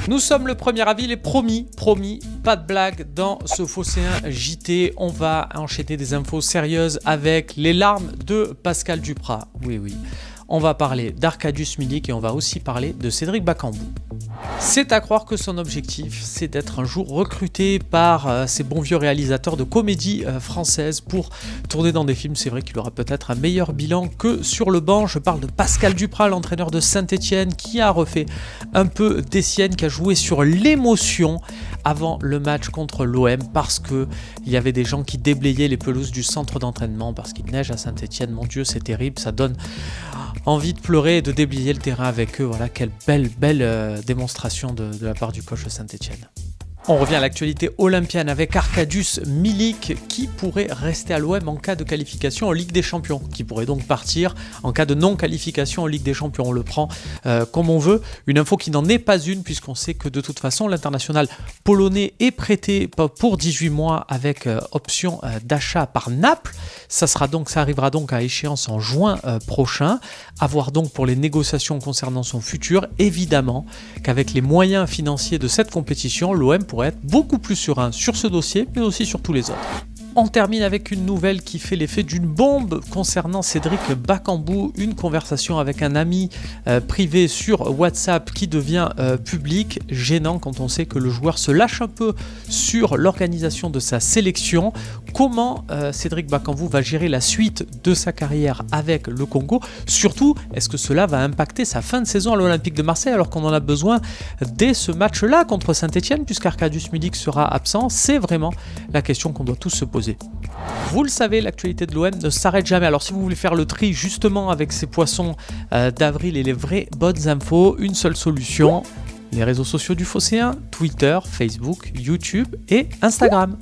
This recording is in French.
Nous sommes le 1er avril et promis, pas de blague dans ce Phocéen JT. On va enchaîner des infos sérieuses avec les larmes de Pascal Duprat. Oui. On va parler d'Arkadiusz Milik et on va aussi parler de Cédric Bakambu. C'est à croire que son objectif, c'est d'être un jour recruté par ces bons vieux réalisateurs de comédie française pour tourner dans des films. C'est vrai qu'il aura peut-être un meilleur bilan que sur le banc. Je parle de Pascal Duprat, l'entraîneur de Saint-Etienne, qui a refait un peu des siennes, qui a joué sur l'émotion avant le match contre l'OM parce qu'il y avait des gens qui déblayaient les pelouses du centre d'entraînement parce qu'il neige à Saint-Etienne. Mon Dieu, c'est terrible, ça donne envie de pleurer et de déblayer le terrain avec eux. Voilà, quelle belle démonstration de la part du coach de Saint-Etienne. On revient à l'actualité olympienne avec Arkadiusz Milik qui pourrait rester à l'OM en cas de qualification en Ligue des Champions, qui pourrait donc partir en cas de non-qualification en Ligue des Champions. On le prend comme on veut. Une info qui n'en est pas une puisqu'on sait que de toute façon l'international polonais est prêté pour 18 mois avec option d'achat par Naples. Ça arrivera donc à échéance en juin prochain. À voir donc pour les négociations concernant son futur. Évidemment qu'avec les moyens financiers de cette compétition, l'OM pourrait être beaucoup plus serein sur ce dossier, mais aussi sur tous les autres. On termine avec une nouvelle qui fait l'effet d'une bombe concernant Cédric Bakambu, une conversation avec un ami privé sur WhatsApp qui devient public, gênant quand on sait que le joueur se lâche un peu sur l'organisation de sa sélection. Comment Cédric Bakambu va gérer la suite de sa carrière avec le Congo? Surtout, est-ce que cela va impacter sa fin de saison à l'Olympique de Marseille alors qu'on en a besoin dès ce match-là contre Saint-Etienne puisqu'Arkadiusz Milik sera absent? C'est vraiment la question qu'on doit tous se poser. Vous le savez, l'actualité de l'OM ne s'arrête jamais. Alors si vous voulez faire le tri justement avec ces poissons d'avril et les vraies bonnes infos, une seule solution, les réseaux sociaux du Phocéen, Twitter, Facebook, YouTube et Instagram.